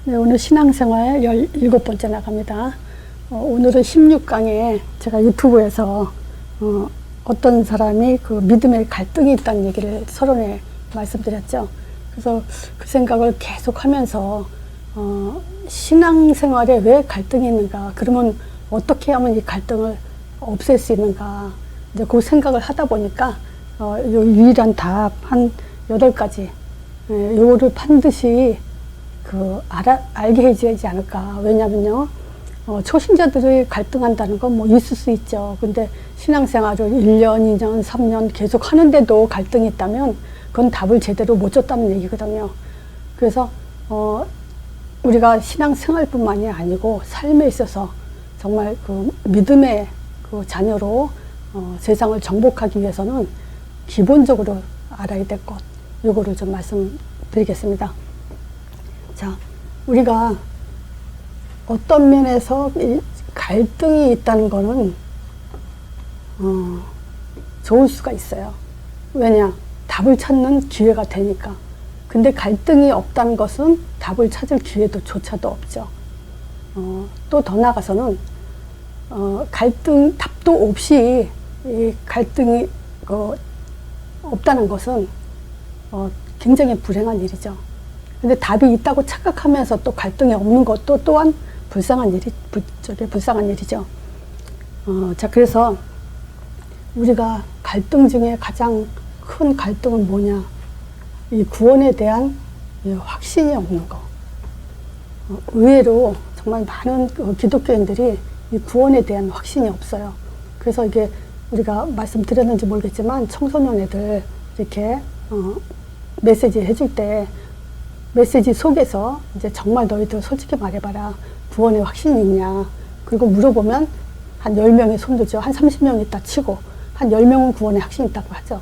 네, 오늘 신앙생활 17번째 나갑니다. 오늘은 16강에 제가 유튜브에서 어떤 사람이 그 믿음의 갈등이 있다는 얘기를 서론에 말씀드렸죠. 그래서 그 생각을 계속 하면서 신앙생활에 왜 갈등이 있는가, 그러면 어떻게 하면 이 갈등을 없앨 수 있는가, 이제 그 생각을 하다 보니까 요 유일한 답 한 8가지, 요거를 반드시 알게 해줘야지 않을까. 왜냐면요, 초신자들이 갈등한다는 건 뭐 있을 수 있죠. 근데 신앙생활을 1년, 2년, 3년 계속 하는데도 갈등이 있다면 그건 답을 제대로 못 줬다는 얘기거든요. 그래서 우리가 신앙생활뿐만이 아니고 삶에 있어서 정말 그 믿음의 그 자녀로 세상을 정복하기 위해서는 기본적으로 알아야 될 것, 요거를 좀 말씀드리겠습니다. 자, 우리가 어떤 면에서 이 갈등이 있다는 거는 좋을 수가 있어요. 왜냐? 답을 찾는 기회가 되니까. 근데 갈등이 없다는 것은 답을 찾을 기회도 조차도 없죠. 또 더 나아가서는 답도 없이 이 갈등이 없다는 것은 굉장히 불행한 일이죠. 근데 답이 있다고 착각하면서 또 갈등이 없는 것도 또한 불쌍한 일이죠. 자, 그래서 우리가 갈등 중에 가장 큰 갈등은 뭐냐? 이 구원에 대한 이 확신이 없는 거. 의외로 정말 많은 기독교인들이 이 구원에 대한 확신이 없어요. 그래서 이게 우리가 말씀드렸는지 모르겠지만 청소년 애들 이렇게 메시지 해줄 때 메시지 속에서 이제 정말 너희들 솔직히 말해봐라. 구원의 확신이 있냐. 그리고 물어보면 한 10명이 손들죠. 한 30명 있다 치고 한 10명은 구원의 확신이 있다고 하죠.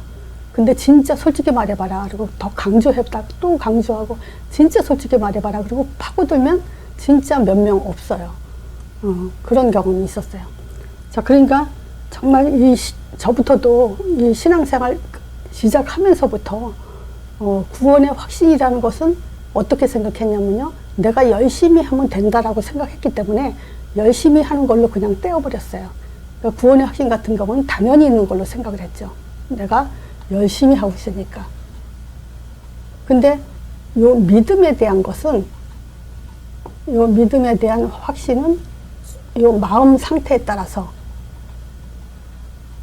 근데 진짜 솔직히 말해봐라. 그리고 더 강조했다. 또 강조하고 진짜 솔직히 말해봐라. 그리고 파고들면 진짜 몇 명 없어요. 그런 경험이 있었어요. 자, 그러니까 정말 저부터도 이 신앙생활 시작하면서부터 구원의 확신이라는 것은 어떻게 생각했냐면요, 내가 열심히 하면 된다라고 생각했기 때문에 열심히 하는 걸로 그냥 떼어버렸어요. 그러니까 구원의 확신 같은 경우는 당연히 있는 걸로 생각을 했죠. 내가 열심히 하고 있으니까. 근데 요 믿음에 대한 것은, 요 믿음에 대한 확신은 요 마음 상태에 따라서,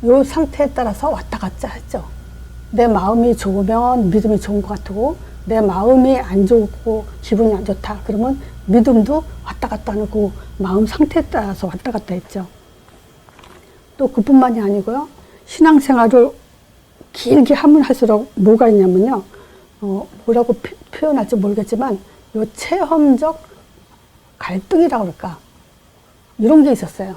요 상태에 따라서 왔다 갔다 했죠. 내 마음이 좋으면 믿음이 좋은 것 같고, 내 마음이 안 좋고 기분이 안 좋다 그러면 믿음도 왔다 갔다 하는 그 마음 상태에 따라서 왔다 갔다 했죠. 또 그뿐만이 아니고요, 신앙생활을 길게 하면 할수록 뭐가 있냐면요, 뭐라고 표현할지 모르겠지만 요 체험적 갈등이라고 그럴까, 이런 게 있었어요.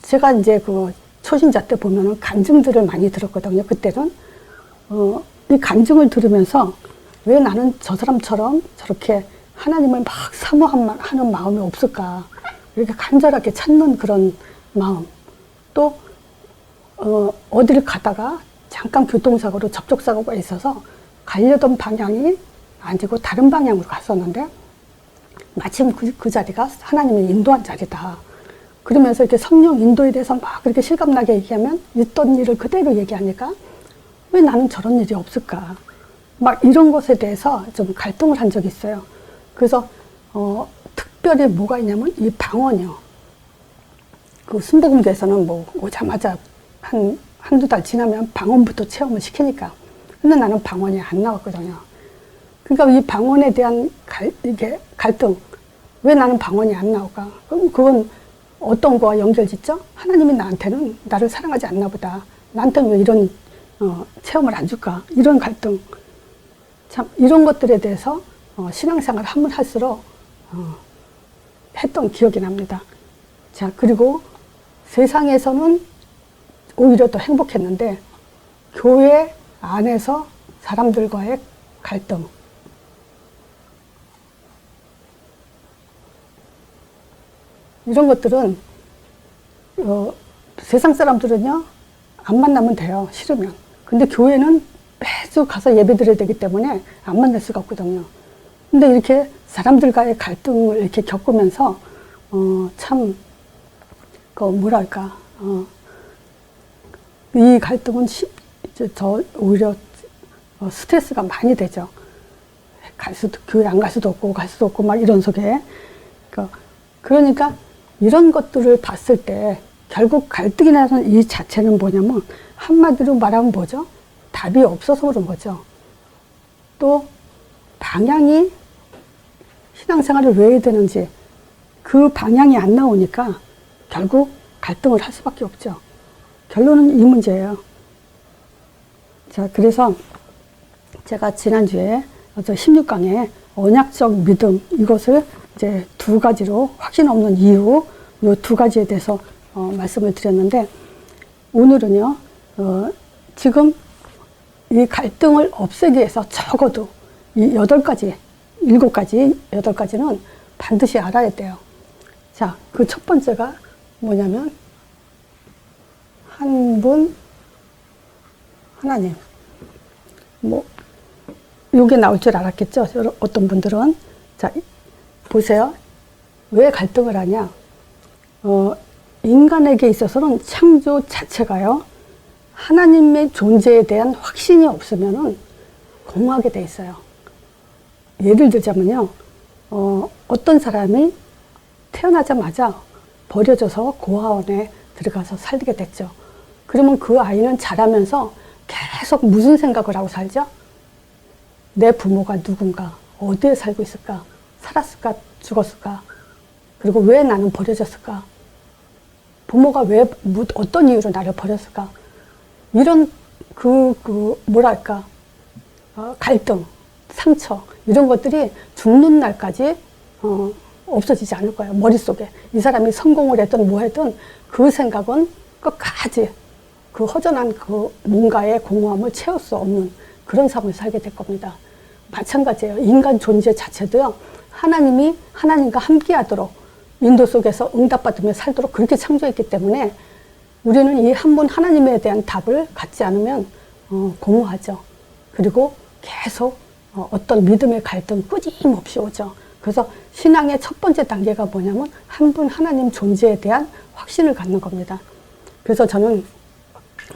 제가 이제 그 초신자 때 보면은 간증들을 많이 들었거든요. 그때는 이 간증을 들으면서 왜 나는 저 사람처럼 저렇게 하나님을 막 사모하는 마음이 없을까, 이렇게 간절하게 찾는 그런 마음. 또 어디를 가다가 잠깐 교통사고로 접촉사고가 있어서 가려던 방향이 아니고 다른 방향으로 갔었는데 마침 그 자리가 하나님이 인도한 자리다. 그러면서 이렇게 성령 인도에 대해서 막 그렇게 실감나게 얘기하면 있던 일을 그대로 얘기하니까 왜 나는 저런 일이 없을까? 막 이런 것에 대해서 좀 갈등을 한 적이 있어요. 그래서 특별히 뭐가 있냐면 이 방언이요. 그 순복음교에서는 뭐 오자마자 한두 달 지나면 방언부터 체험을 시키니까. 근데 나는 방언이 안 나왔거든요. 그러니까 이 방언에 대한 이게 갈등. 왜 나는 방언이 안 나올까? 그건 어떤 거와 연결짓죠? 하나님이 나를 사랑하지 않나 보다. 나한테는 왜 이런 체험을 안 줄까? 이런 갈등. 참, 이런 것들에 대해서 신앙생활을 하면 할수록 했던 기억이 납니다. 자, 그리고 세상에서는 오히려 더 행복했는데 교회 안에서 사람들과의 갈등. 이런 것들은 세상 사람들은요, 안 만나면 돼요. 싫으면. 근데 교회는 매주 가서 예배 드려야 되기 때문에 안 만날 수가 없거든요. 근데 이렇게 사람들과의 갈등을 이렇게 겪으면서 참 뭐랄까 이 갈등은 더 오히려 스트레스가 많이 되죠. 교회 안 갈 수도 없고 갈 수도 없고 막 이런 속에 그러니까 이런 것들을 봤을 때 결국 갈등이라는 이 자체는 뭐냐면 한마디로 말하면 뭐죠? 답이 없어서 그런 거죠. 또 방향이 신앙생활을 왜 해야 되는지 그 방향이 안 나오니까 결국 갈등을 할 수밖에 없죠. 결론은 이 문제예요. 자, 그래서 제가 지난주에 16강에 언약적 믿음 이것을 이제 두 가지로 확신 없는 이유 이 두 가지에 대해서 말씀을 드렸는데 오늘은요 지금 이 갈등을 없애기 위해서 적어도 이 7가지는 반드시 알아야 돼요. 자, 그 첫 번째가 뭐냐면 한 분 하나님 요게 나올 줄 알았겠죠? 어떤 분들은. 자, 보세요. 왜 갈등을 하냐? 인간에게 있어서는 창조 자체가요, 하나님의 존재에 대한 확신이 없으면은 공허하게 돼 있어요. 예를 들자면요, 어떤 사람이 태어나자마자 버려져서 고아원에 들어가서 살게 됐죠. 그러면 그 아이는 자라면서 계속 무슨 생각을 하고 살죠? 내 부모가 누군가, 어디에 살고 있을까, 살았을까, 죽었을까, 그리고 왜 나는 버려졌을까, 부모가 왜, 어떤 이유로 나를 버렸을까, 이런 뭐랄까, 갈등, 상처, 이런 것들이 죽는 날까지, 없어지지 않을 거예요. 머릿속에. 이 사람이 성공을 했든 뭐 했든 그 생각은 끝까지 그 허전한 그 뭔가의 공허함을 채울 수 없는 그런 삶을 살게 될 겁니다. 마찬가지예요. 인간 존재 자체도요, 하나님과 함께 하도록 인도 속에서 응답받으며 살도록 그렇게 창조했기 때문에 우리는 이 한 분 하나님에 대한 답을 갖지 않으면 공허하죠. 그리고 계속 어떤 믿음의 갈등 끊임없이 오죠. 그래서 신앙의 첫 번째 단계가 뭐냐면 한 분 하나님 존재에 대한 확신을 갖는 겁니다. 그래서 저는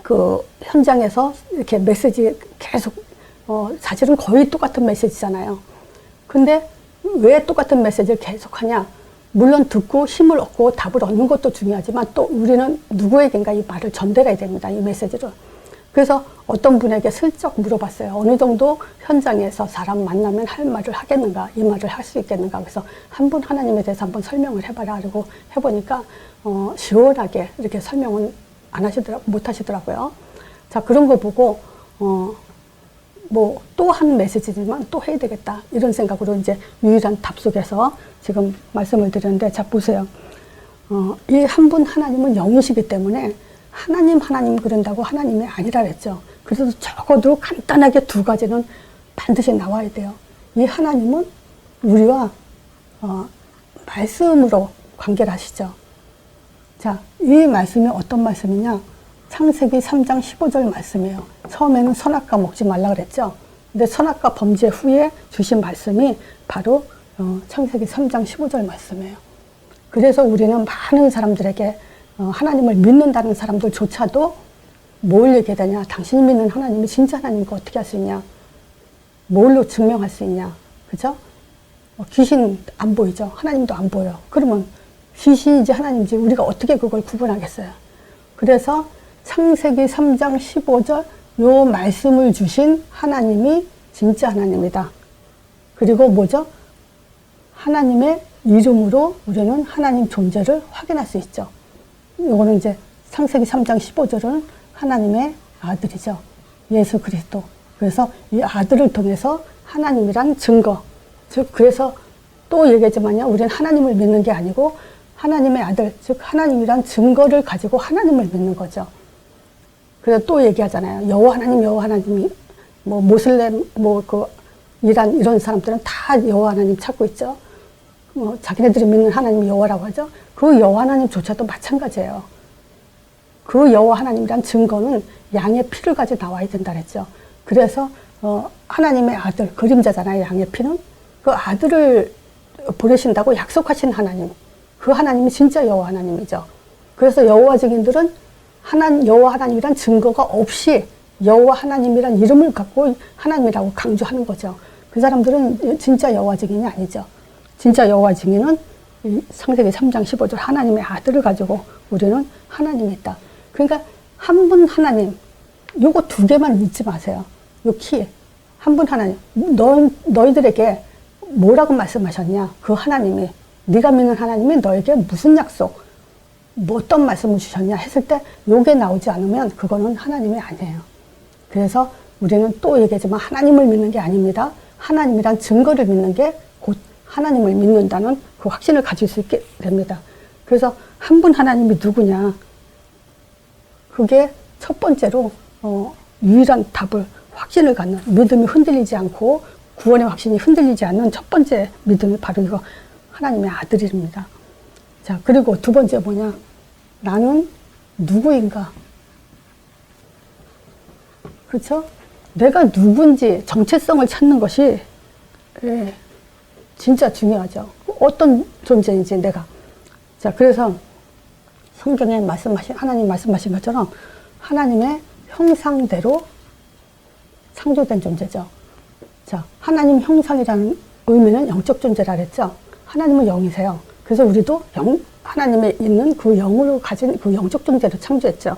그 현장에서 이렇게 메시지 계속 사실은 거의 똑같은 메시지잖아요. 근데 왜 똑같은 메시지를 계속하냐? 물론 듣고 힘을 얻고 답을 얻는 것도 중요하지만 또 우리는 누구에겐가 이 말을 전달해야 됩니다. 이 메시지를. 그래서 어떤 분에게 슬쩍 물어봤어요. 어느 정도 현장에서 사람 만나면 할 말을 하겠는가? 이 말을 할 수 있겠는가? 그래서 한 분 하나님에 대해서 한번 설명을 해봐라. 그러고 해보니까 시원하게 이렇게 설명은 못 하시더라고요. 자, 그런 거 보고 또 한 메시지지만 또 해야 되겠다 이런 생각으로 이제 유일한 답 속에서 지금 말씀을 드렸는데, 자 보세요. 이 한 분 하나님은 영이시기 때문에 하나님 그런다고 하나님이 아니라 그랬죠. 그래서 적어도 간단하게 두 가지는 반드시 나와야 돼요. 이 하나님은 우리와 말씀으로 관계를 하시죠. 자, 이 말씀이 어떤 말씀이냐? 창세기 3장 15절 말씀이에요. 처음에는 선악과 먹지 말라 그랬죠. 근데 선악과 범죄 후에 주신 말씀이 바로 창세기 3장 15절 말씀이에요. 그래서 우리는 많은 사람들에게 하나님을 믿는다는 사람들조차도 뭘 얘기하냐? 당신이 믿는 하나님이 진짜 하나님과 어떻게 할 수 있냐? 뭘로 증명할 수 있냐? 그죠? 귀신 안 보이죠? 하나님도 안 보여. 그러면 귀신인지 하나님인지 우리가 어떻게 그걸 구분하겠어요? 그래서 창세기 3장 15절 요 말씀을 주신 하나님이 진짜 하나님이다. 그리고 뭐죠? 하나님의 이름으로 우리는 하나님 존재를 확인할 수 있죠. 요거는 이제 창세기 3장 15절은 하나님의 아들이죠. 예수 그리스도. 그래서 이 아들을 통해서 하나님이란 증거. 즉, 그래서 또 얘기하지만요, 우리는 하나님을 믿는 게 아니고 하나님의 아들, 즉 하나님이란 증거를 가지고 하나님을 믿는 거죠. 그래서 또 얘기하잖아요. 여호와 하나님이 모슬렘 이란 이런 사람들은 다 여호와 하나님 찾고 있죠. 자기네들이 믿는 하나님이 여호와라고 하죠. 그 여호와 하나님조차도 마찬가지예요. 그 여호와 하나님이란 증거는 양의 피를 가지고 나와야 된다 그랬죠. 그래서 하나님의 아들, 그림자잖아요. 양의 피는. 그 아들을 보내신다고 약속하신 하나님, 그 하나님이 진짜 여호와 하나님이죠. 그래서 여호와 증인들은 여호와 하나님이란 증거가 없이 여호와 하나님이란 이름을 갖고 하나님이라고 강조하는 거죠. 그 사람들은 진짜 여호와 증인이 아니죠. 진짜 여호와 증인은 창세기 3장 15절 하나님의 아들을 가지고 우리는 하나님이 있다. 그러니까 한 분 하나님, 요거 두 개만 잊지 마세요. 요 키, 한 분 하나님. 너희들에게 뭐라고 말씀하셨냐? 그 하나님이, 네가 믿는 하나님이 너에게 무슨 약속, 뭐 어떤 말씀을 주셨냐 했을 때 요게 나오지 않으면 그거는 하나님이 아니에요. 그래서 우리는 또 얘기하지만 하나님을 믿는 게 아닙니다. 하나님이란 증거를 믿는 게 곧 하나님을 믿는다는 그 확신을 가질 수 있게 됩니다. 그래서 한 분 하나님이 누구냐? 그게 첫 번째로 유일한 답을, 확신을 갖는, 믿음이 흔들리지 않고 구원의 확신이 흔들리지 않는 첫 번째 믿음이 바로 이거 하나님의 아들입니다. 자, 그리고 두 번째 뭐냐? 나는 누구인가? 그렇죠? 내가 누군지 정체성을 찾는 것이 진짜 중요하죠. 어떤 존재인지 내가. 자, 그래서 성경에 하나님 말씀하신 것처럼 하나님의 형상대로 창조된 존재죠. 자, 하나님 형상이라는 의미는 영적 존재라 그랬죠. 하나님은 영이세요. 그래서 우리도 하나님에 있는 그 영으로 가진 그 영적 존재로 창조했죠.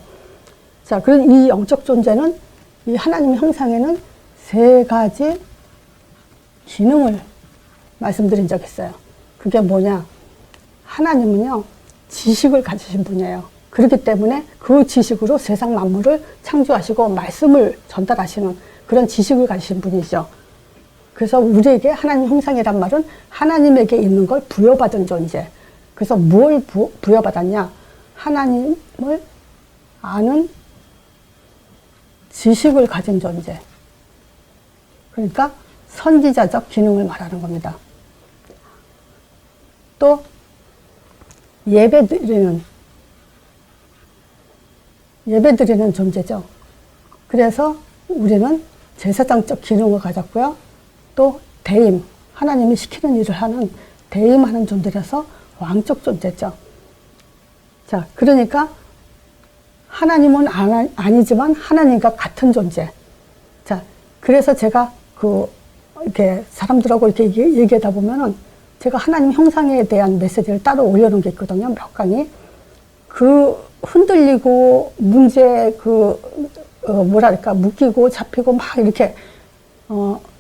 자, 그런 이 영적 존재는 이 하나님 형상에는 세 가지 기능을 말씀드린 적 있어요. 그게 뭐냐? 하나님은요, 지식을 가지신 분이에요. 그렇기 때문에 그 지식으로 세상 만물을 창조하시고 말씀을 전달하시는 그런 지식을 가지신 분이죠. 그래서 우리에게 하나님 형상이란 말은 하나님에게 있는 걸 부여받은 존재. 그래서 뭘 부여받았냐? 하나님을 아는 지식을 가진 존재. 그러니까 선지자적 기능을 말하는 겁니다. 또 예배드리는 존재죠. 그래서 우리는 제사장적 기능을 가졌고요. 또 대임, 하나님이 시키는 일을 하는 대임하는 존재라서 왕적 존재죠. 자, 그러니까 하나님은 아니지만 하나님과 같은 존재. 자, 그래서 제가 이렇게 사람들하고 이렇게 얘기하다 보면은 제가 하나님 형상에 대한 메시지를 따로 올려놓은 게 있거든요. 몇 강의. 흔들리고 문제 뭐랄까, 묶이고 잡히고 막 이렇게,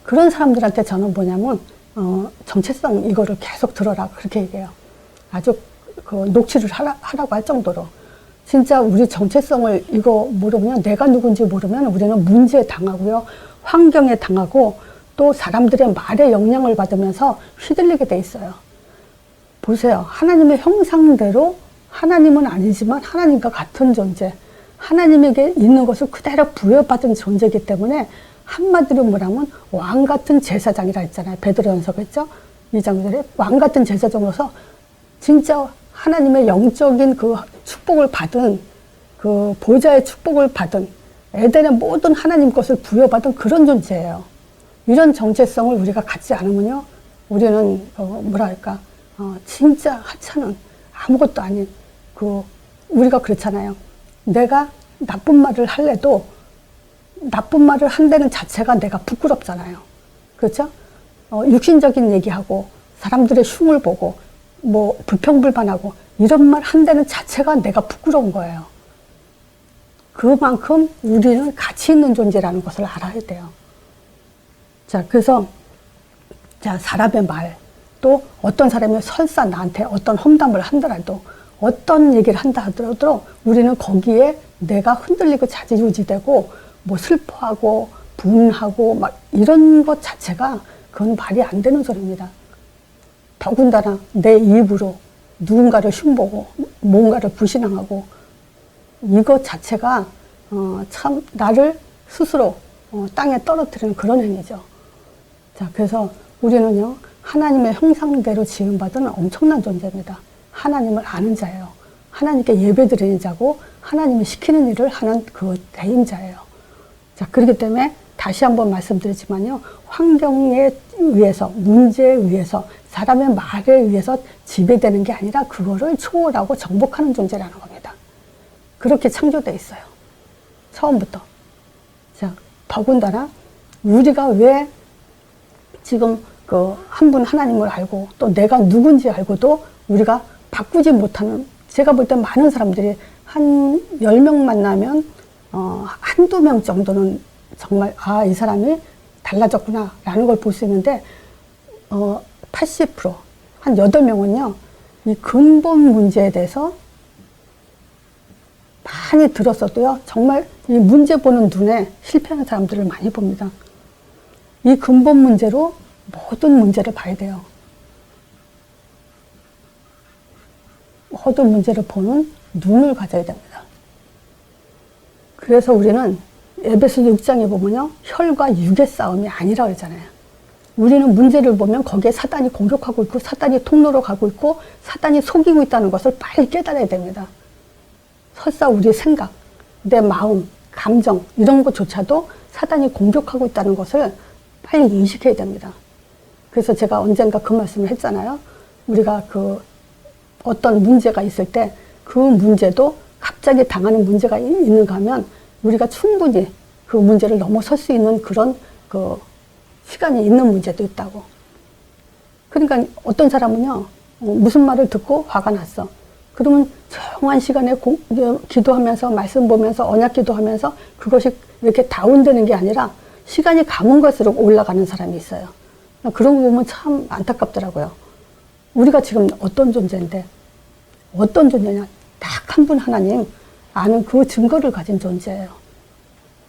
그런 사람들한테 저는 뭐냐면, 정체성 이거를 계속 들어라. 그렇게 얘기해요. 아주 녹취를 하라고 할 정도로. 진짜 우리 정체성을 이거 모르면, 내가 누군지 모르면 우리는 문제에 당하고요. 환경에 당하고 또 사람들의 말에 영향을 받으면서 휘둘리게 돼 있어요. 보세요. 하나님의 형상대로 하나님은 아니지만 하나님과 같은 존재. 하나님에게 있는 것을 그대로 부여받은 존재이기 때문에 한마디로 뭐라면 왕 같은 제사장이라 했잖아요. 베드로전서 그랬죠? 2장절에 왕 같은 제사장으로서 진짜 하나님의 영적인 그 축복을 받은, 그 보좌의 축복을 받은, 에덴의 모든 하나님 것을 부여받은 그런 존재예요. 이런 정체성을 우리가 갖지 않으면요, 우리는 뭐랄까, 진짜 하찮은 아무것도 아닌 우리가 그렇잖아요. 내가 나쁜 말을 할래도 나쁜 말을 한다는 자체가 내가 부끄럽잖아요. 그렇죠? 육신적인 얘기하고 사람들의 흉을 보고 뭐 불평불만하고 이런 말 한다는 자체가 내가 부끄러운 거예요. 그만큼 우리는 가치 있는 존재라는 것을 알아야 돼요. 자, 그래서 사람의 말, 또 어떤 사람이 설사 나한테 어떤 험담을 한다라도, 어떤 얘기를 한다 하더라도 우리는 거기에 내가 흔들리고 좌지우지되고 뭐 슬퍼하고 분하고 막 이런 것 자체가 그건 말이 안 되는 소리입니다. 더군다나 내 입으로 누군가를 흉보고 뭔가를 불신앙하고 이것 자체가 참 나를 스스로 땅에 떨어뜨리는 그런 행위죠. 자, 그래서 우리는요, 하나님의 형상대로 지음받은 엄청난 존재입니다. 하나님을 아는 자예요. 하나님께 예배드리는 자고 하나님이 시키는 일을 하는 그 대임자예요. 자, 그렇기 때문에 다시 한번 말씀드리지만요. 환경에 의해서, 문제에 의해서, 사람의 말에 의해서 지배되는 게 아니라 그거를 초월하고 정복하는 존재라는 겁니다. 그렇게 창조되어 있어요. 처음부터. 자, 더군다나 우리가 왜 지금 그 한 분 하나님을 알고 또 내가 누군지 알고도 우리가 바꾸지 못하는, 제가 볼 때 많은 사람들이 한 10명 만나면 한두 명 정도는 정말 이 사람이 달라졌구나 라는 걸 볼 수 있는데 80%, 한 8명은요 이 근본 문제에 대해서 많이 들었어도요 정말 이 문제 보는 눈에 실패하는 사람들을 많이 봅니다. 이 근본 문제로 모든 문제를 봐야 돼요. 모든 문제를 보는 눈을 가져야 됩니다. 그래서 우리는 에베소 6장에 보면요 혈과 육의 싸움이 아니라 그러잖아요. 우리는 문제를 보면 거기에 사단이 공격하고 있고 사단이 통로로 가고 있고 사단이 속이고 있다는 것을 빨리 깨달아야 됩니다. 설사 우리의 생각, 내 마음, 감정 이런 것조차도 사단이 공격하고 있다는 것을 빨리 인식해야 됩니다. 그래서 제가 언젠가 그 말씀을 했잖아요. 우리가 그 어떤 문제가 있을 때 그 문제도 갑자기 당하는 문제가 있는가 하면 우리가 충분히 그 문제를 넘어설 수 있는 그런 그 시간이 있는 문제도 있다고. 그러니까 어떤 사람은요 무슨 말을 듣고 화가 났어. 그러면 조용한 시간에 기도하면서 말씀 보면서 언약 기도하면서 그것이 이렇게 다운되는 게 아니라 시간이 가면 갈수록 올라가는 사람이 있어요. 그런 거 보면 참 안타깝더라고요. 우리가 지금 어떤 존재인데, 어떤 존재냐, 딱 한 분 하나님 아는 그 증거를 가진 존재예요.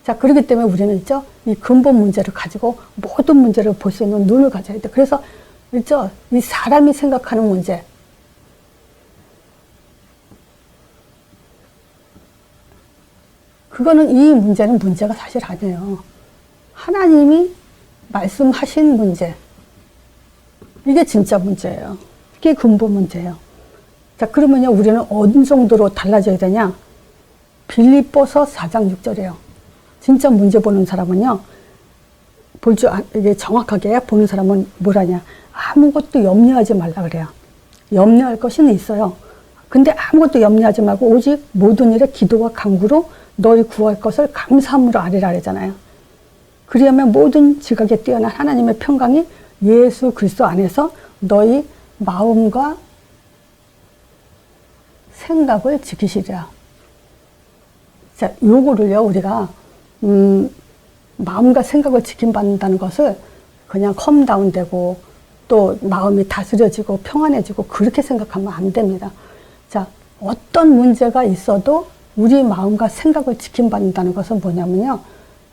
자, 그렇기 때문에 우리는 있죠, 이 근본 문제를 가지고 모든 문제를 볼 수 있는 눈을 가져야 돼. 그래서 있죠, 이 사람이 생각하는 문제, 그거는 이 문제는 문제가 사실 아니에요. 하나님이 말씀하신 문제, 이게 진짜 문제예요. 이게 근본 문제예요. 자, 그러면요, 우리는 어느 정도로 달라져야 되냐? 빌립보서 4장 6절이에요. 진짜 문제 보는 사람은요, 이게 정확하게 보는 사람은 뭐라냐? 아무것도 염려하지 말라 그래요. 염려할 것은 있어요. 근데 아무것도 염려하지 말고 오직 모든 일에 기도와 간구로 너희 구할 것을 감사함으로 아뢰라 그러잖아요. 그리하면 모든 지각에 뛰어난 하나님의 평강이 예수 그리스도 안에서 너희 마음과 생각을 지키시리라. 자, 요거를요, 우리가, 마음과 생각을 지킴받는다는 것을 그냥 컴다운 되고 또 마음이 다스려지고 평안해지고 그렇게 생각하면 안 됩니다. 자, 어떤 문제가 있어도 우리 마음과 생각을 지킴받는다는 것은 뭐냐면요,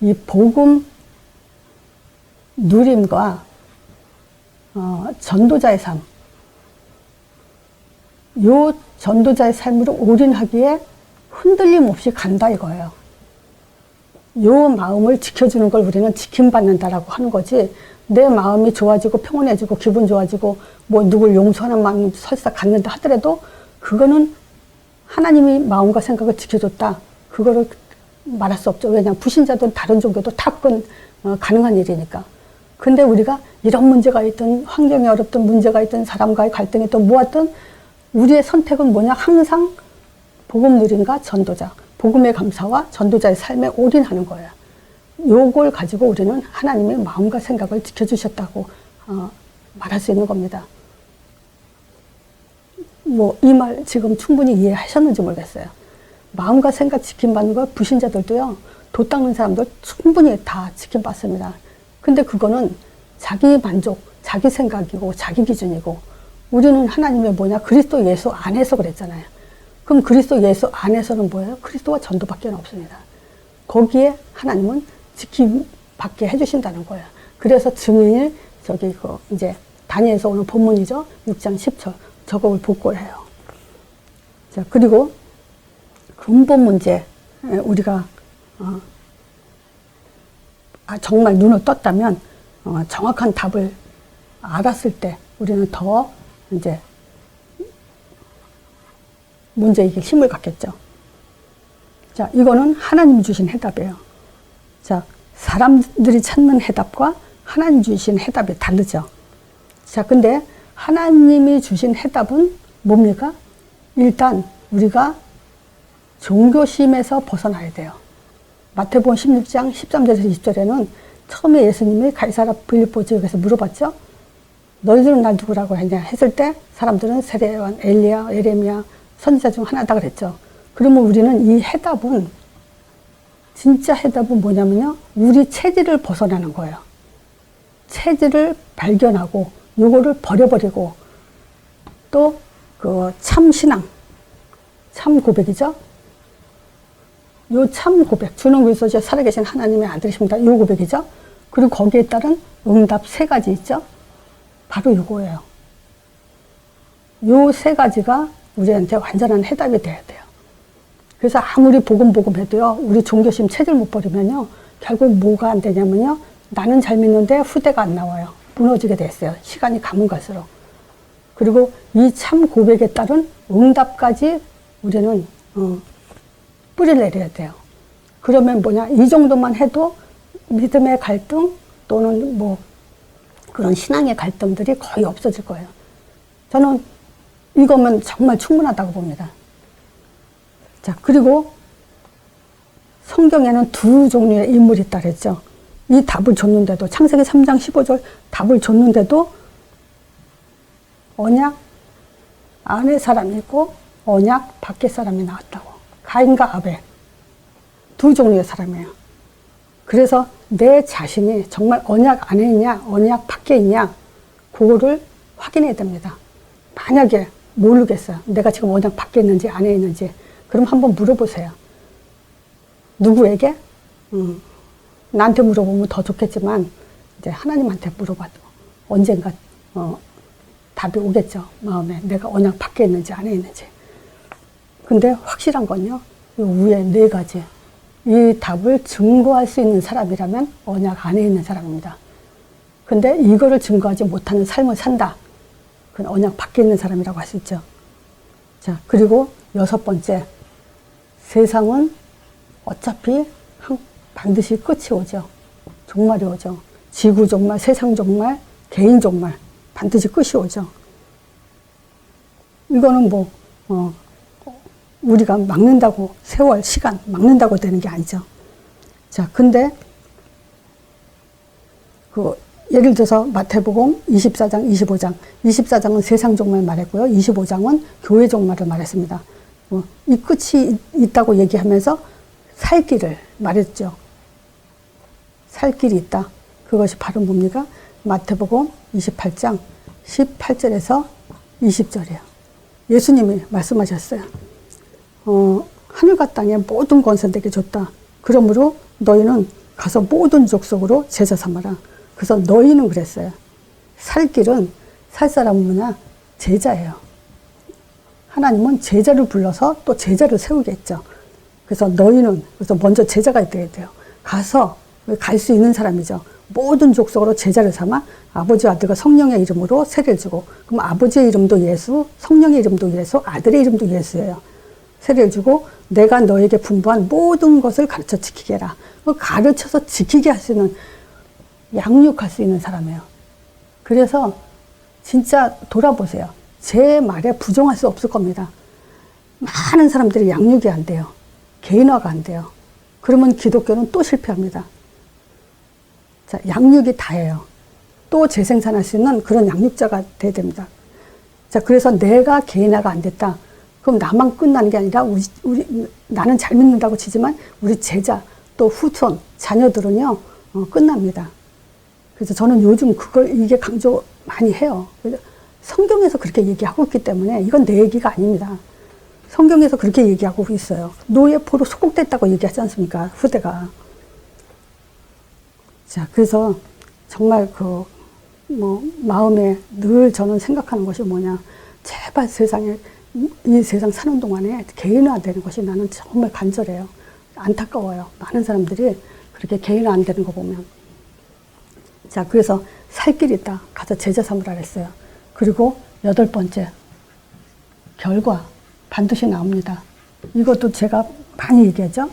이 복음 누림과 전도자의 삶, 요 전도자의 삶으로 올인하기에 흔들림 없이 간다 이거예요. 요 마음을 지켜주는 걸 우리는 지킴받는다라고 하는 거지, 내 마음이 좋아지고 평온해지고 기분 좋아지고 뭐 누굴 용서하는 마음이 설사 갖는다 하더라도 그거는 하나님이 마음과 생각을 지켜줬다, 그거를 말할 수 없죠. 왜냐하면 불신자든 다른 종교도 다 그건 가능한 일이니까. 근데 우리가 이런 문제가 있든 환경이 어렵든 문제가 있든 사람과의 갈등이 또 뭐하든 우리의 선택은 뭐냐? 항상 복음 누림과 전도자, 복음의 감사와 전도자의 삶에 올인하는 거예요. 요걸 가지고 우리는 하나님의 마음과 생각을 지켜주셨다고 말할 수 있는 겁니다. 뭐 이 말 지금 충분히 이해하셨는지 모르겠어요. 마음과 생각 지킴받는 거 불신자들도요, 도 닦는 사람들 충분히 다 지킴받습니다. 근데 그거는 자기 만족, 자기 생각이고 자기 기준이고, 우리는 하나님의 뭐냐? 그리스도 예수 안에서 그랬잖아요. 그럼 그리스도 예수 안에서는 뭐예요? 그리스도와 전도밖에 없습니다. 거기에 하나님은 지킴받게 해주신다는 거예요. 그래서 증인을 이제 다니엘서 오늘 본문이죠. 6장 10절 저걸 복고를 해요. 자, 그리고 근본 문제, 우리가 정말 눈을 떴다면 정확한 답을 알았을 때 우리는 더 이제 문제에게 힘을 갖겠죠. 자, 이거는 하나님이 주신 해답이에요. 자, 사람들이 찾는 해답과 하나님 주신 해답이 다르죠. 자, 근데 하나님이 주신 해답은 뭡니까? 일단 우리가 종교심에서 벗어나야 돼요. 마태복음 16장 13절에서 20절에는 처음에 예수님이 가이사랴 빌립보 지역에서 물어봤죠. 너희들은 날 누구라고 했냐 했을 때 사람들은 세례요한, 엘리야, 예레미야 선지자 중 하나다 그랬죠. 그러면 우리는 이 해답은 진짜 해답은 뭐냐면요. 우리 체질을 벗어나는 거예요. 체질을 발견하고 요거를 버려버리고 또 그 참신앙, 참 고백이죠. 요 참 고백, 주는 그리스도시요 살아계신 하나님의 아들이십니다. 요 고백이죠. 그리고 거기에 따른 응답 3가지 있죠. 바로 요거예요. 요 3가지가 우리한테 완전한 해답이 돼야 돼요. 그래서 아무리 복음 해도요, 우리 종교심 체질 못 버리면요, 결국 뭐가 안 되냐면요, 나는 잘 믿는데 후대가 안 나와요. 무너지게 됐어요. 시간이 가면 갈수록. 그리고 이 참 고백에 따른 응답까지 우리는 뿌리를 내려야 돼요. 그러면 뭐냐, 이 정도만 해도 믿음의 갈등 또는 뭐 그런 신앙의 갈등들이 거의 없어질 거예요. 저는 이거면 정말 충분하다고 봅니다. 자, 그리고 성경에는 2 종류의 인물이 있다 그랬죠. 이 답을 줬는데도, 창세기 3장 15절 답을 줬는데도 언약 안에 사람이 있고 언약 밖에 사람이 나왔다고. 가인과 아벨 2 종류의 사람이에요. 그래서 내 자신이 정말 언약 안에 있냐 언약 밖에 있냐 그거를 확인해야 됩니다. 만약에 모르겠어요. 내가 지금 언약 밖에 있는지 안에 있는지. 그럼 한번 물어보세요. 누구에게? 나한테 물어보면 더 좋겠지만 이제 하나님한테 물어봐도 언젠가 답이 오겠죠. 마음에 내가 언약 밖에 있는지 안에 있는지. 근데 확실한 건요, 이 위에 4가지 이 답을 증거할 수 있는 사람이라면 언약 안에 있는 사람입니다. 근데 이거를 증거하지 못하는 삶을 산다. 그건 언약 밖에 있는 사람이라고 할 수 있죠. 자, 그리고 6번째, 세상은 어차피 반드시 끝이 오죠. 종말이 오죠. 지구 종말, 세상 종말, 개인 종말 반드시 끝이 오죠. 이거는 뭐 우리가 막는다고 세월, 시간 막는다고 되는 게 아니죠. 자, 근데 예를 들어서 마태복음 24장, 25장. 24장은 세상 종말 말했고요. 25장은 교회 종말을 말했습니다. 이 끝이 있다고 얘기하면서 살 길을 말했죠. 살 길이 있다. 그것이 바로 뭡니까? 마태복음 28장 18절에서 20절이에요. 예수님이 말씀하셨어요. 하늘과 땅에 모든 권세 내게 줬다. 그러므로 너희는 가서 모든 족속으로 제자 삼아라. 그래서 너희는 그랬어요. 살 길은 살 사람은 뭐냐? 제자예요. 하나님은 제자를 불러서 또 제자를 세우겠죠. 그래서 너희는, 그래서 먼저 제자가 돼야 돼요. 가서 갈 수 있는 사람이죠. 모든 족속으로 제자를 삼아 아버지와 아들과 성령의 이름으로 세례를 주고, 그럼 아버지의 이름도 예수, 성령의 이름도 예수, 아들의 이름도 예수예요. 세례를 주고 내가 너에게 분부한 모든 것을 가르쳐 지키게 해라. 가르쳐서 지키게 할 수 있는, 양육할 수 있는 사람이에요. 그래서 진짜 돌아보세요. 제 말에 부정할 수 없을 겁니다. 많은 사람들이 양육이 안 돼요. 개인화가 안 돼요. 그러면 기독교는 또 실패합니다. 자, 양육이 다예요. 또 재생산할 수 있는 그런 양육자가 돼야 됩니다. 자, 그래서 내가 개인화가 안 됐다. 그럼 나만 끝나는 게 아니라 나는 잘 믿는다고 치지만 우리 제자 또 후손 자녀들은요 끝납니다. 그래서 저는 요즘 이게 강조 많이 해요. 성경에서 그렇게 얘기하고 있기 때문에 이건 내 얘기가 아닙니다. 성경에서 그렇게 얘기하고 있어요. 노예포로 소곡됐다고 얘기하지 않습니까? 후대가. 자, 그래서 정말 마음에 늘 저는 생각하는 것이 뭐냐. 제발 이 세상 사는 동안에 개인화되는 것이 나는 정말 간절해요. 안타까워요. 많은 사람들이 그렇게 개인화 안 되는 거 보면. 자, 그래서 살 길이 있다. 가서 제자 삼으라 그랬어요. 그리고 8번째, 결과 반드시 나옵니다. 이것도 제가 많이 얘기하죠.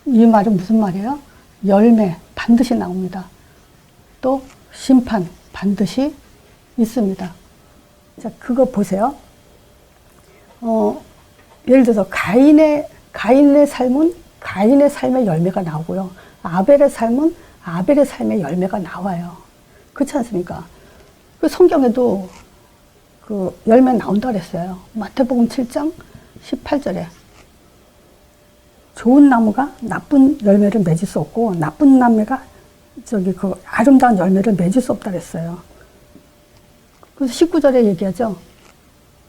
이 말은 무슨 말이에요? 열매 반드시 나옵니다. 또 심판 반드시 있습니다. 자, 그거 보세요. 예를 들어서 가인의 삶은 가인의 삶의 열매가 나오고요. 아벨의 삶은 아벨의 삶의 열매가 나와요. 그렇지 않습니까? 그 성경에도 그 열매 나온다 그랬어요. 마태복음 7장 18절에 좋은 나무가 나쁜 열매를 맺을 수 없고 나쁜 나무가 그 아름다운 열매를 맺을 수 없다 그랬어요. 그래서 19절에 얘기하죠.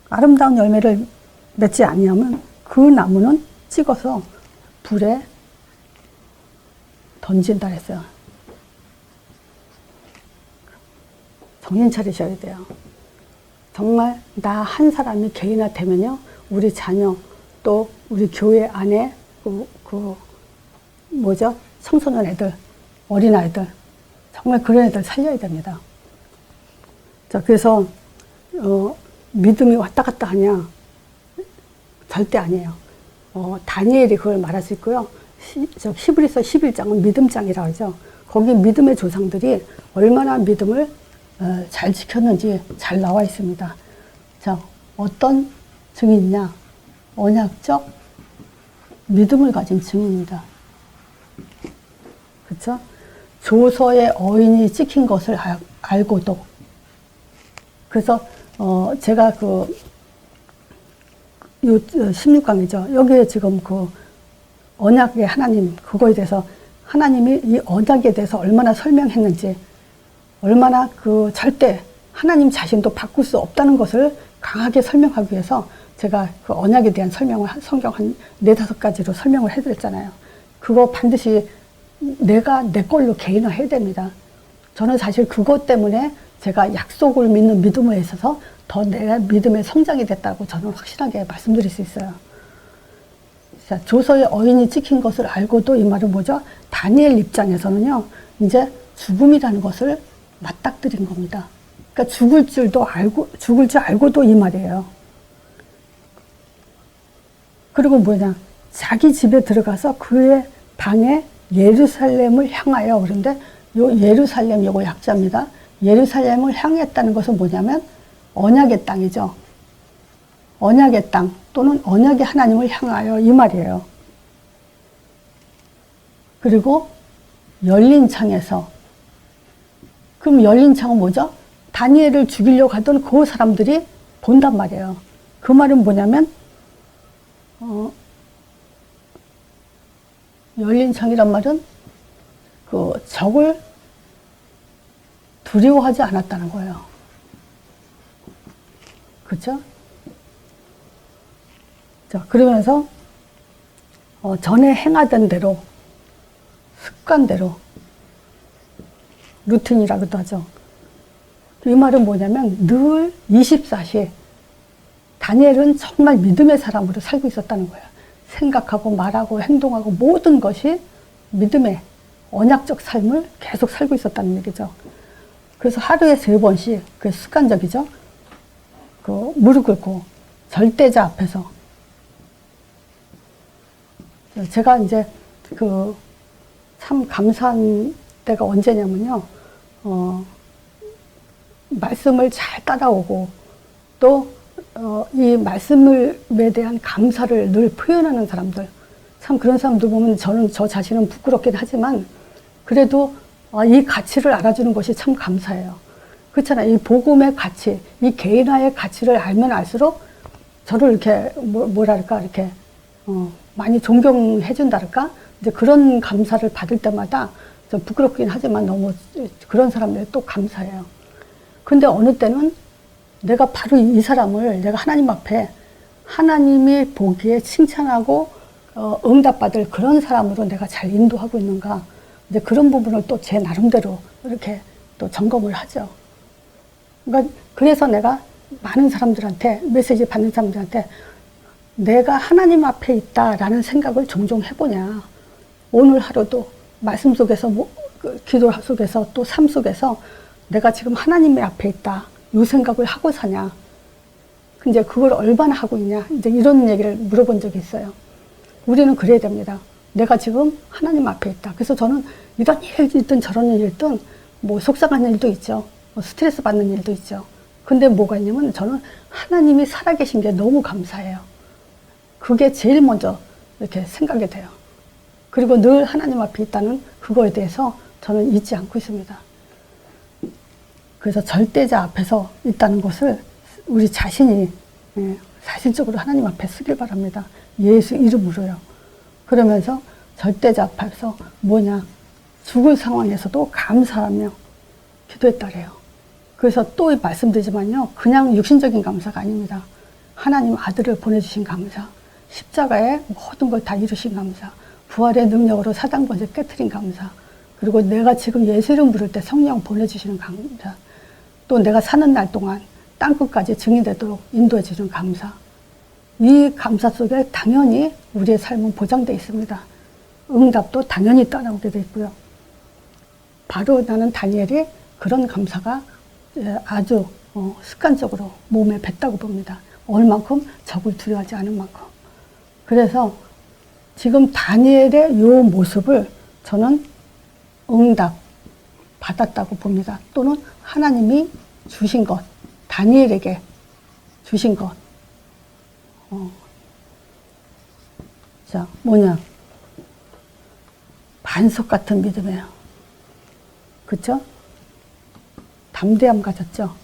아름다운 열매를 맺지 아니하면 그 나무는 찍어서 불에 던진다 그랬어요. 정신 차리셔야 돼요. 정말 나 한 사람이 개인화되면요, 우리 자녀 또 우리 교회 안에 청소년 애들, 어린아이들, 정말 그런 애들 살려야 됩니다. 자, 그래서 믿음이 왔다 갔다 하냐? 절대 아니에요. 다니엘이 그걸 말할 수 있고요. 히브리서 11장은 믿음장이라고 하죠. 거기 믿음의 조상들이 얼마나 믿음을 잘 지켰는지 잘 나와 있습니다. 자, 어떤 증인이냐? 언약적 믿음을 가진 증인입니다. 그렇죠? 조서의 어인이 찍힌 것을 알고도. 그래서 제가 16강이죠. 여기에 지금 언약의 하나님, 그거에 대해서 하나님이 이 언약에 대해서 얼마나 설명했는지, 얼마나 절대 하나님 자신도 바꿀 수 없다는 것을 강하게 설명하기 위해서 제가 그 언약에 대한 설명을 성경 한 4-5가지로 설명을 해드렸잖아요. 그거 반드시 내가 내 걸로 개인화해야 됩니다. 저는 사실 그것 때문에 제가 약속을 믿는 믿음에 있어서 더 내가 믿음의 성장이 됐다고 저는 확실하게 말씀드릴 수 있어요. 자, 조서의 어인이 찍힌 것을 알고도 이 말은 뭐죠? 다니엘 입장에서는요, 이제 죽음이라는 것을 맞닥뜨린 겁니다. 그러니까 죽을 줄 알고도 이 말이에요. 그리고 자기 집에 들어가서 그의 방에 예루살렘을 향하여, 그런데 요 예루살렘 요거 약자입니다. 예루살렘을 향했다는 것은 뭐냐면 언약의 땅이죠. 언약의 땅 또는 언약의 하나님을 향하여 이 말이에요. 그리고 열린 창에서, 그럼 열린 창은 뭐죠? 다니엘을 죽이려고 하던 그 사람들이 본단 말이에요. 그 말은 뭐냐면 열린 창이란 말은 적을 두려워하지 않았다는 거예요. 그렇죠? 자, 그러면서 전에 행하던 대로, 습관대로, 루틴이라고도 하죠. 이 말은 뭐냐면 늘 24시 다니엘은 정말 믿음의 사람으로 살고 있었다는 거예요. 생각하고 말하고 행동하고 모든 것이 믿음의 언약적 삶을 계속 살고 있었다는 얘기죠. 그래서 하루에 3번씩, 그게 습관적이죠. 무릎 꿇고 절대자 앞에서. 제가 이제 참 감사한 때가 언제냐면요. 말씀을 잘 따라오고 또 이 말씀에 대한 감사를 늘 표현하는 사람들, 참 그런 사람들 보면 저는 저 자신은 부끄럽긴 하지만 그래도 이 가치를 알아주는 것이 참 감사해요. 그렇잖아요. 이 복음의 가치, 이 개인화의 가치를 알면 알수록 저를 이렇게 이렇게 많이 존경해 준다랄까? 이제 그런 감사를 받을 때마다 좀 부끄럽긴 하지만 너무 그런 사람들이 또 감사해요. 근데 어느 때는 내가 바로 이 사람을 내가 하나님 앞에 하나님이 보기에 칭찬하고 응답받을 그런 사람으로 내가 잘 인도하고 있는가, 이제 그런 부분을 또 제 나름대로 이렇게 또 점검을 하죠. 그러니까 그래서 내가 많은 사람들한테, 메시지 받는 사람들한테 내가 하나님 앞에 있다라는 생각을 종종 해보냐. 오늘 하루도 말씀 속에서, 기도 속에서, 또 삶 속에서 내가 지금 하나님의 앞에 있다. 이 생각을 하고 사냐. 이제 그걸 얼마나 하고 있냐. 이제 이런 얘기를 물어본 적이 있어요. 우리는 그래야 됩니다. 내가 지금 하나님 앞에 있다. 그래서 저는 이런 일이 있든 저런 일이 있든 뭐 속상한 일도 있죠. 뭐 스트레스 받는 일도 있죠. 근데 뭐가 있냐면 저는 하나님이 살아계신 게 너무 감사해요. 그게 제일 먼저 이렇게 생각이 돼요. 그리고 늘 하나님 앞에 있다는 그거에 대해서 저는 잊지 않고 있습니다. 그래서 절대자 앞에서 있다는 것을 우리 자신이 사실적으로 하나님 앞에 쓰길 바랍니다. 예수 이름으로요. 그러면서 절대자 앞에서 뭐냐, 죽을 상황에서도 감사하며 기도했다래요. 그래서 또 말씀드리지만요, 그냥 육신적인 감사가 아닙니다. 하나님 아들을 보내주신 감사, 십자가에 모든 걸 다 이루신 감사, 부활의 능력으로 사단 권세 깨트린 감사, 그리고 내가 지금 예수 이름 부를 때 성령 보내주시는 감사, 또 내가 사는 날 동안 땅끝까지 증인되도록 인도해 주시는 감사. 이 감사 속에 당연히 우리의 삶은 보장되어 있습니다. 응답도 당연히 따라오게 되어 있고요. 바로 나는 다니엘이 그런 감사가 아주 습관적으로 몸에 뱄다고 봅니다. 얼만큼 적을 두려워하지 않은 만큼. 그래서 지금 다니엘의 이 모습을 저는 응답 받았다고 봅니다. 또는 하나님이 주신 것, 다니엘에게 주신 것. 자, 뭐냐? 반석 같은 믿음이에요. 그쵸? 담대함 가졌죠?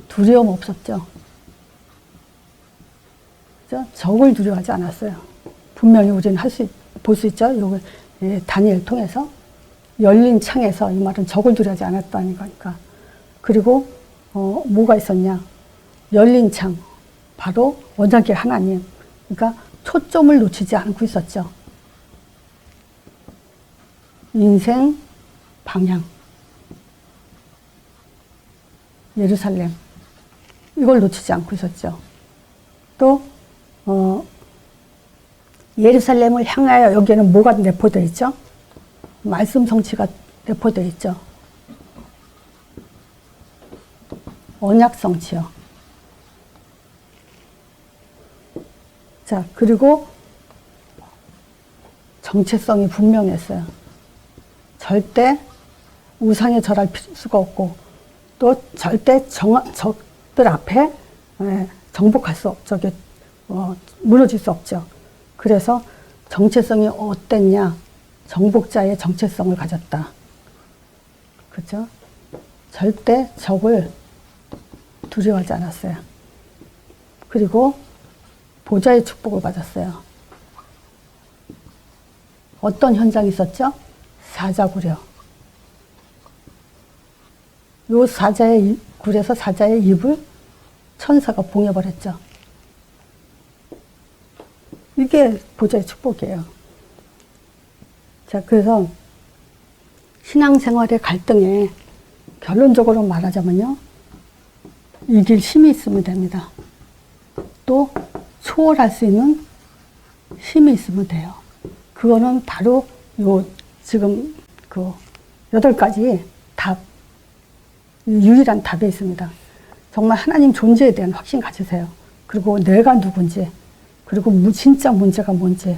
두려움 없었죠? 그죠? 적을 두려워하지 않았어요. 분명히 우리는 볼 수 있죠? 요거, 다니엘 통해서. 열린 창에서, 이 말은 적을 두려워하지 않았다는 거니까. 그리고, 뭐가 있었냐? 열린 창. 바로 언약의 하나님. 그러니까 초점을 놓치지 않고 있었죠. 인생 방향. 예루살렘. 이걸 놓치지 않고 있었죠. 또, 예루살렘을 향하여 여기에는 뭐가 내포되어 있죠? 말씀 성취가 내포되어 있죠. 언약 성취요. 자, 그리고 정체성이 분명했어요. 절대 우상에 절할 수가 없고, 또 절대 적들 앞에 정복할 수 없죠. 무너질 수 없죠. 그래서 정체성이 어땠냐? 정복자의 정체성을 가졌다. 그렇죠? 절대 적을 두려워하지 않았어요. 그리고 보좌의 축복을 받았어요. 어떤 현상이 있었죠? 사자구려. 요 사자의 굴에서 사자의 입을 천사가 봉해버렸죠. 이게 보좌의 축복이에요. 자, 그래서 신앙생활의 갈등에 결론적으로 말하자면요, 이길 힘이 있으면 됩니다. 또 초월할 수 있는 힘이 있으면 돼요. 그거는 바로 요 지금 그 8가지 답, 유일한 답에 있습니다. 정말 하나님 존재에 대한 확신 가지세요. 그리고 내가 누군지, 그리고 진짜 문제가 뭔지,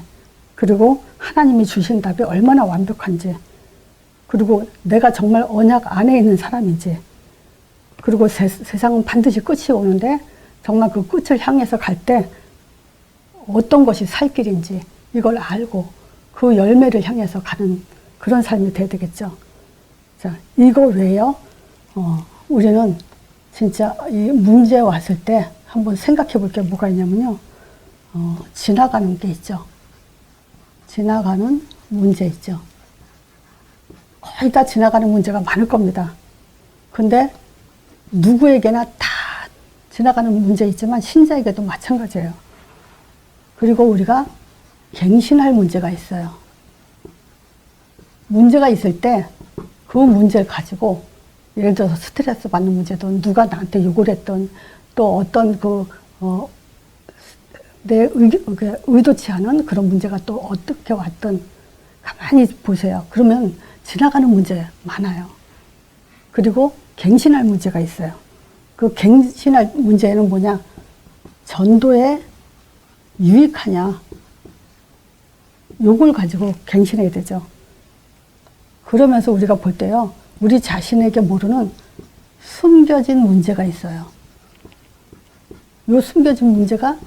그리고 하나님이 주신 답이 얼마나 완벽한지, 그리고 내가 정말 언약 안에 있는 사람인지, 그리고 세상은 반드시 끝이 오는데 정말 그 끝을 향해서 갈 때 어떤 것이 살 길인지 이걸 알고 그 열매를 향해서 가는 그런 삶이 돼야 되겠죠. 자, 이거 외에요, 우리는 진짜 이 문제 왔을 때 한번 생각해 볼 게 뭐가 있냐면요, 지나가는 게 있죠. 지나가는 문제 있죠. 거의 다 지나가는 문제가 많을 겁니다. 근데 누구에게나 다 지나가는 문제 있지만 신자에게도 마찬가지예요. 그리고 우리가 갱신할 문제가 있어요. 문제가 있을 때 그 문제를 가지고, 예를 들어서 스트레스 받는 문제든 누가 나한테 욕을 했든 또 어떤 내 의도치 않은 그런 문제가 또 어떻게 왔든 가만히 보세요. 그러면 지나가는 문제 많아요. 그리고 갱신할 문제가 있어요. 그 갱신할 문제는 뭐냐? 전도에 유익하냐? 요걸 가지고 갱신해야 되죠. 그러면서 우리가 볼 때요, 우리 자신에게 모르는 숨겨진 문제가 있어요. 요 숨겨진 문제가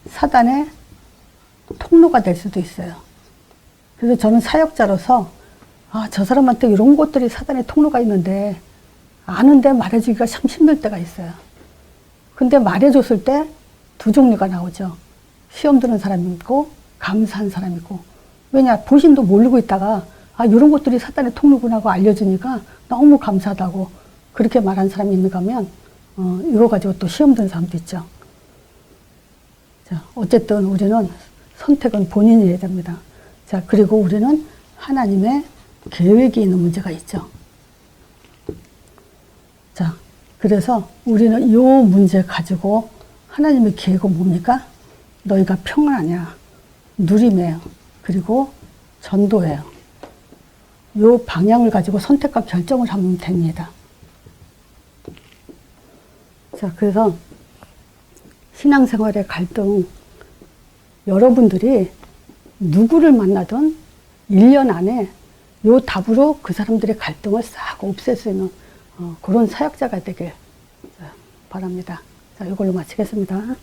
사단의 통로가 될 수도 있어요. 그래서 저는 사역자로서 저 사람한테 이런 것들이 사단의 통로가 있는데 아는데 말해주기가 참 힘들 때가 있어요. 근데 말해줬을 때 두 종류가 나오죠. 시험 드는 사람이 있고 감사한 사람이 있고. 왜냐, 본신도 모르고 있다가 이런 것들이 사단의 통로구나 하고 알려주니까 너무 감사하다고 그렇게 말하는 사람이 있는가 하면 이거 가지고 또 시험 드는 사람도 있죠. 자, 어쨌든 우리는 선택은 본인이 해야 됩니다. 자, 그리고 우리는 하나님의 계획이 있는 문제가 있죠. 자, 그래서 우리는 이 문제 가지고 하나님의 계획은 뭡니까? 너희가 평안하냐, 누림이에요. 그리고 전도예요. 이 방향을 가지고 선택과 결정을 하면 됩니다. 자, 그래서 신앙생활의 갈등, 여러분들이 누구를 만나든 1년 안에 요 답으로 그 사람들의 갈등을 싹 없앨 수 있는 그런 사역자가 되길 바랍니다. 자, 이걸로 마치겠습니다.